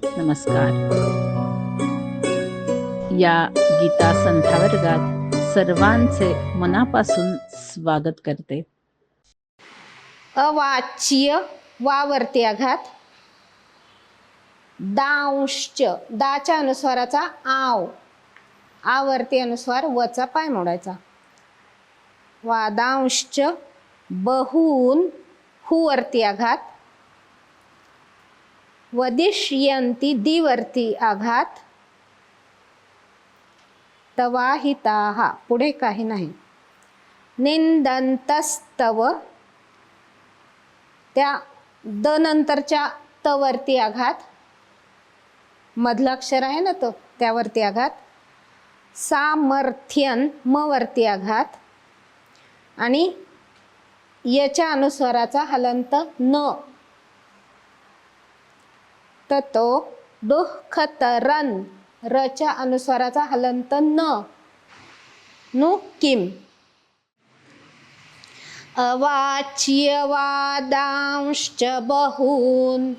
नमस्कार. या गीता संध्या वर्गात सर्वांचे मनापासून स्वागत करते. अवाच्य वावरती आघात. दांश्च दाच्या अनुस्वाराचा आव, आवरती अनुस्वार वचा पाय मोडायचा. वादांश्च बहून हुवरती आघात. वदिष्यन्ति दिवरती आघात. तवाहिताः पुढे काही नाही. निंदन्तस्तव त्या द नंतरच्या तवरती आघात, मधला अक्षर आहे ना तो त्यावरती आघात. सामर्थ्यन म वरती आघात आणि याच्या अनुस्वाराचा हलंत न. ततो दुःखतरन रच्या अनुस्वाराचा हलंत न. नु किम. अवाच्यवादांश्च बहून.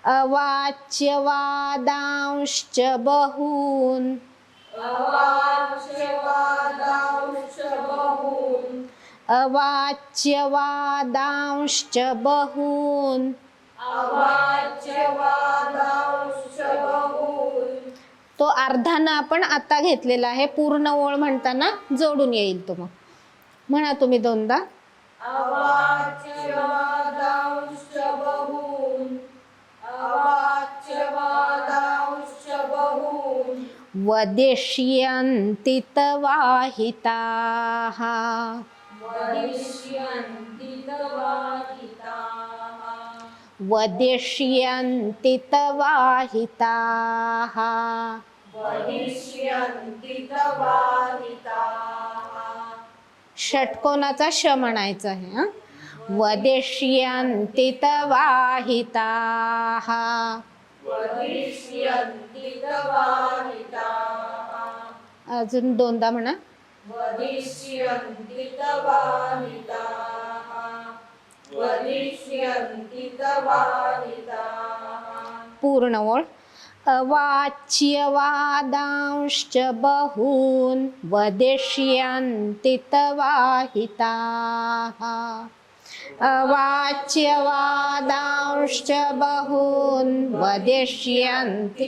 अवाच्यवादांश्च बहून. अवाच्यवादांश्च बहून. तो अर्धानं आपण आता घेतलेला आहे. पूर्ण ओळ म्हणताना जोडून येईल तो. मग म्हणा तुम्ही दोनदा. वदिष्यन्ति तवाहिताः. वदिष्यन्ति तवाहिताः. षटकोनाचा श म्हणायचा आहे. वदिष्यन्ति तवाहिताः. अजून दोनदा म्हणा. पूर्ण ओळ. अवाच्यवादांश्च बहून वदिष्यन्ति तवाहिताः. अवाच्यवादांश्च बहून वदिष्यन्ति.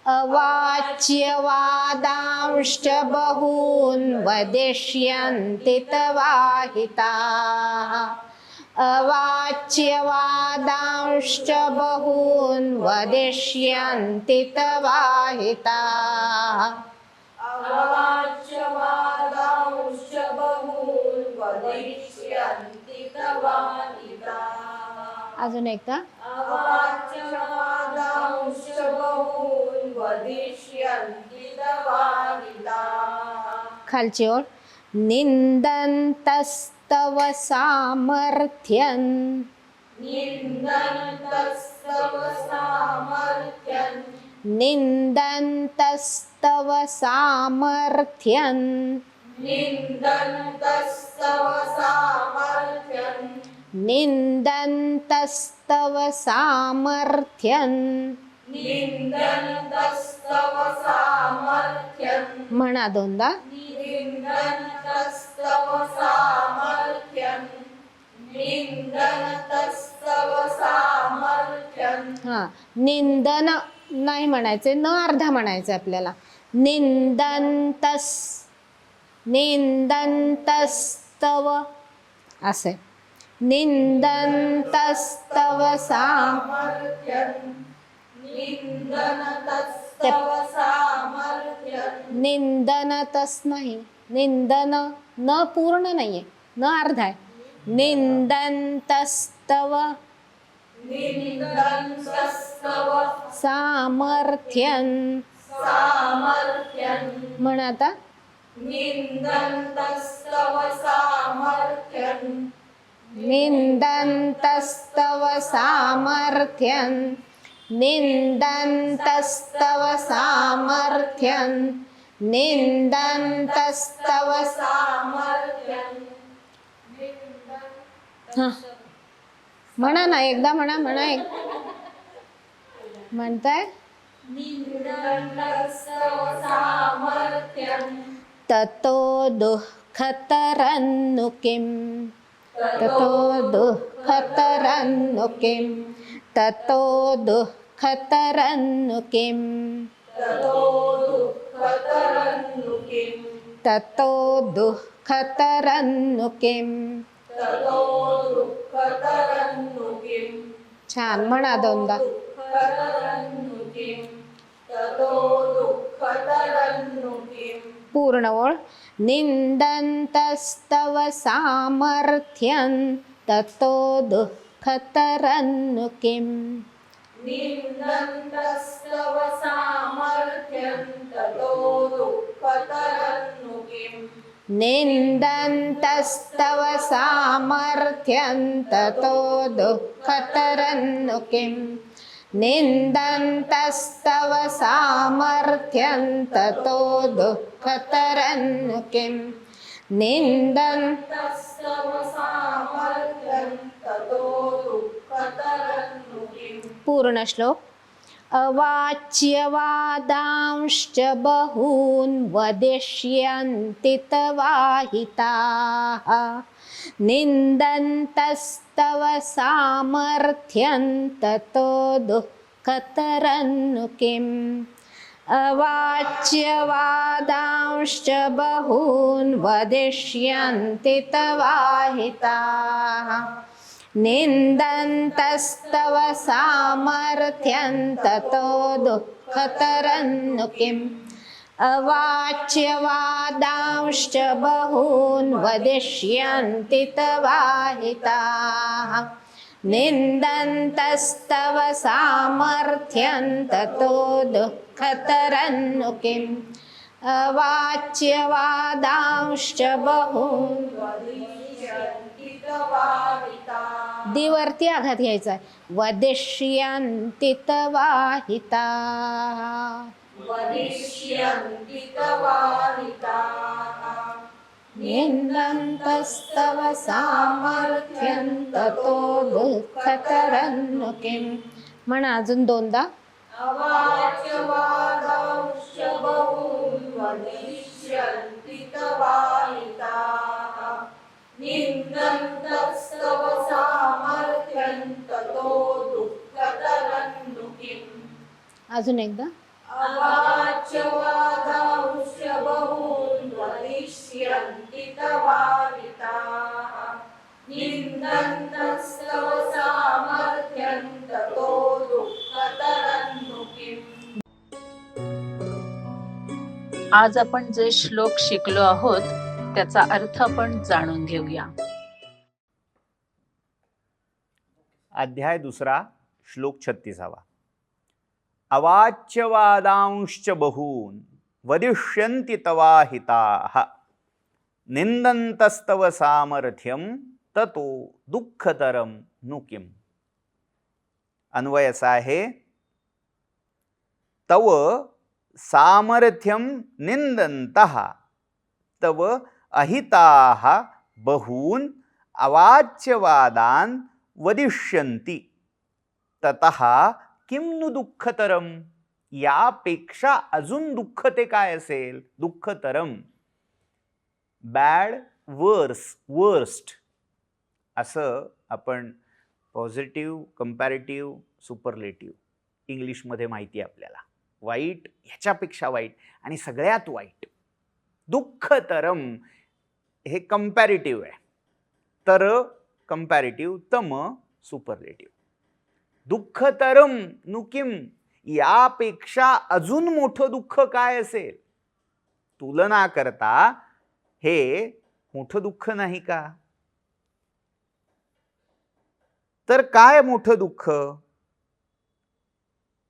अवाच्यवादांश्च बहून वदिष्यन्ति तवाहिताः. अवाच्यवादांश्च बहून वदिष्यन्ति तवाहिताः. अजून एकदा. खालची ओळ. निंदन्तस्तव सामर्थ्यं. निंदन्तस्तव सामर्थ्यं. निंदन्तस्तव सामर्थ्यं. म्हणा दोनदा. हा, निंदन नाही म्हणायचे, न अर्धा म्हणायचं आपल्याला. निंदन्तस्तव असे. निंदन्तस्तव सामर्थ्यं. निंदनतस नाही, निंदन न पूर्ण नाहीये, न अर्धा आहे. निंदन्तस्तव सामर्थ्यं. म्हणा आता. निंदन्तस्तव सामर्थ्यं. निंदन्तस्तव सामर्थ्यं. निंदन्तस्तव सामर्थ्यं. हा म्हणा ना, एकदा म्हणा. म्हणा एक म्हणताय. ततो दुःखतरन्नु किं, ततो दुःखतरन्नु किं, ततो दुःखतरन्नु किं, ततो दुःखतरन्नु किं. छान, म्हणा दोनदा. पूर्ण ओळ. निंदन्तस्तव सामर्थ्यं ततो दुःखतरन्नु किं. निंदन्तस्तव सामर्थ्यं ततो दुःखतरन्नु किम्. निंदन्तस्तव सामर्थ्यं ततो दुःखतरन्नु किं. निंदन्तस्तव सामर्थ्यं ततो दुःखतरन्नु किं. निंदन्तस्तव सामर्थ्यं ततो दुःखतरन्नु किम्. पूर्ण श्लोक. अवाच्यवादांश्च बहून् वदिष्यन्ति तवाहिताः. निन्दन्तस्तव सामर्थ्यं ततो दुःखतरन्नु किम्. अवाच्यवादांश्च बहून् वदिष्यन्ति तवाहिताः. निन्दन्तस्तव सामर्थ्यं ततो दुःखतरन्नु किम्. अवाच्यवादांश्च बहून् वदिष्यन्ति तवाहिताः. निन्दन्तस्तव सामर्थ्यं ततो दुःखतरन्नु किम्. अवाच्यवादांश्च बहून् दीवरती आघात घ्यायचा आहे. वदिष्यन्ति तवाहिताः. निन्दन्तस्तव सामर्थ्यं ततो दुःखतरन्नु किम्. म्हणा अजून दोनदा. अवाच्यवादांश्च बहून् वदिष्यन्ति तवाहिताः. निन्दन्तस्तव सामर्थ्यं ततो दुःखतरन्नु किम्. अजून एकदा. अवाच्यवादांश्च बहून् वदिष्यन्ति तवाहिताः. निन्दन्तस्तव सामर्थ्यं ततो दुःखतरन्नु किम्. आज आपण जे श्लोक शिकलो आहोत त्याचा अर्थ आपण जाणून घेऊया. अध्याय 2 श्लोक 36. अवाच्यवादांश्च बहून् वदिष्यन्ति तवाहिताः. निन्दन्तस्तव सामर्थ्यं ततो दुःखतरं नु किम्. अन्वय असा आहे. तव सामर्थ्यं निन्दन्तः तव अहिताः बहून् अवाच्यवादान् वदिष्यन्ति ततः किं नु दुःखतरम. यापेक्षा अजून दुःख ते काय असेल. दुःखतरम, बॅड, वर्स, वर्स्ट असं आपण पॉझिटिव्ह, कंपॅरेटिव्ह, सुपरलेटिव्ह इंग्लिशमध्ये माहिती आहे आपल्याला. वाईट, ह्याच्यापेक्षा वाईट आणि सगळ्यात वाईट. दुःखतरम हे कंपॅरेटिव्ह आहे. तर कंपॅरेटिव्ह, तम सुपरलेटिव्ह. दुःखतरम नु किम. यापेक्षा अजून मोठं दुःख काय असेल. तुलना करता हे मोठं दुःख नाही का. तर काय मोठं दुःख.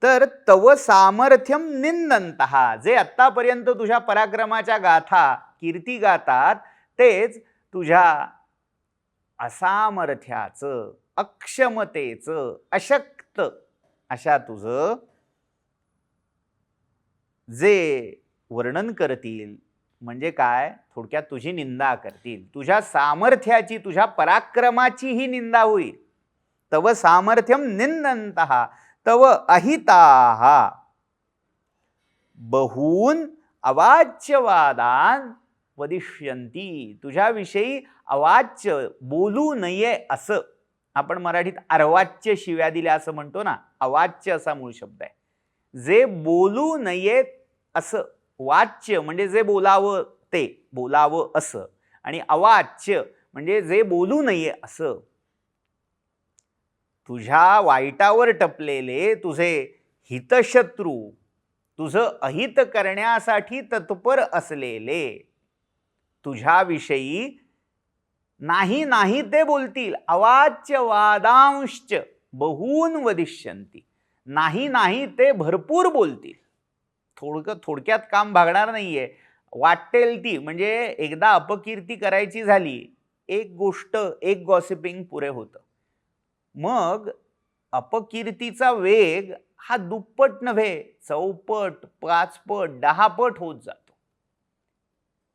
तर तव सामर्थ्यम निंदन्तः. जे आतापर्यंत तुझ्या पराक्रमाच्या गाथा कीर्ती गातात तेच तुझ्या असामर्थ्याचं, अक्षमतेचं, अशक्त अशा तुझं जे वर्णन करतील, म्हणजे काय, थोडक्यात तुझी निंदा करतील, तुझ्या सामर्थ्याची, तुझ्या पराक्रमाची ही निंदा होईल. तव सामर्थ्यम निंदन्तः तव अहिताः बहून अवाच्यवादान वदिष्यन्ति. तुझ्याविषयी अवाच्य, बोलू नये असं, आपण मराठीत अर्वाच्य शिव्या दिल्या असं म्हणतो ना, अवाच्य असा मूळ शब्द आहे. जे बोलू नये असं, वाच्य म्हणजे जे बोलावं ते, बोलावं असं, आणि अवाच्य म्हणजे जे बोलू नये असं. तुझ्या वाईटावर टपलेले तुझे हितशत्रू, तुझं अहित करण्यासाठी तत्पर असलेले तुझ्याविषयी नाही नाही ते बोलतील. अवाच्य वादांश्च बहून वदिष्यन्ति. नाही नाही ते भरपूर बोलतील. थोडक्यात काम भागणार नाहीये. वाटेल ती, म्हणजे एकदा अपकीर्ती करायची झाली, एक गोष्ट, एक गॉसिपिंग पुरे होतं. मग अपकीर्तीचा वेग हा दुप्पट नव्हे, चौपट, 5 पट, 10 पट होत जातो.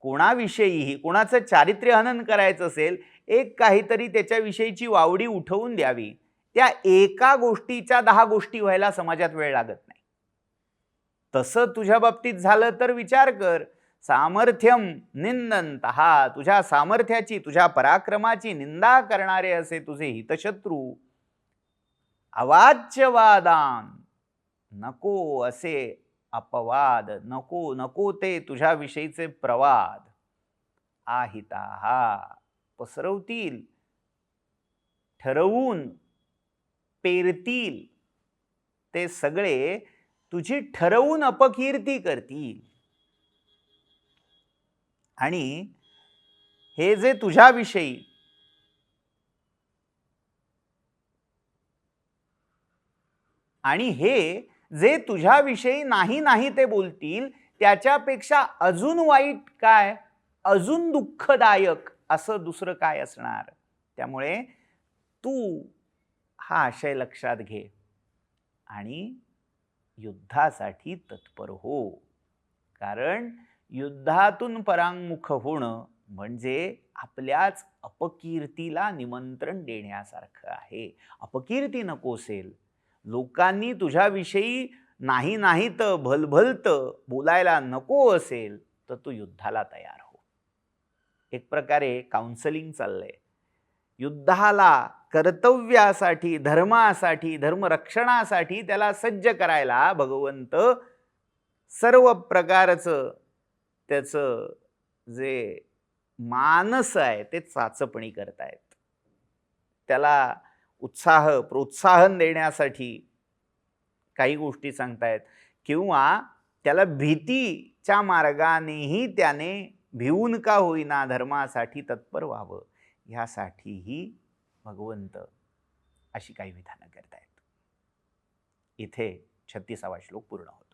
कोणाविषयीही, कोणाचं चारित्र्यहनन करायचं असेल, एक काहीतरी त्याच्याविषयीची वावडी उठवून द्यावी, त्या एका गोष्टीच्या 10 गोष्टी व्हायला समाजात वेळ लागत नाही. तसं तुझ्या बाबतीत झालं तर विचार कर. सामर्थ्यम निंदन्तः, तुझ्या सामर्थ्याची, तुझ्या पराक्रमाची निंदा करणारे असे तुझे हितशत्रू. अवाच्यवादान, नको असे अपवाद, नको नको ते तुझ्याविषयीचे प्रवाद. आहिताः, पसरवतील, ठरवून पेरतील, ते सगळे तुझी ठरवून अपकीर्ती करतील. आणि हे जे तुझ्याविषयी नाही नाही ते बोलतील, त्याच्यापेक्षा अजून वाईट काय, अजून दुःखदायक असं दुसरं काय असणार. त्यामुळे तू हा आशय लक्षात घे आणि युद्धासाठी तत्पर हो. कारण युद्धातून परांगमुख होणं म्हणजे आपल्याच अपकीर्तीला निमंत्रण देण्यासारखं आहे. अपकीर्ती नकोसेल, लोकांनी तुझ्याविषयी नाही नाही तर भलभलत बोलायला नको असेल, तर तू युद्धाला तयार हो. एक प्रकारे काउन्सलिंग चाललंय. युद्धाला, कर्तव्यासाठी, धर्मासाठी, धर्मरक्षणासाठी त्याला सज्ज करायला भगवंत सर्व प्रकारचं त्याचं जे मानस आहे ते चाचपणी करतायत. त्याला उत्साह, प्रोत्साहन देण्यासाठी काही गोष्टी सांगतायत, किंवा त्याला भीतीच्या मार्गानेही त्याने भिवून का होईना धर्मासाठी तत्पर व्हावं, ह्यासाठीही भगवंत अशी काही विधानं करतायत. इथे 36वा श्लोक पूर्ण होतो.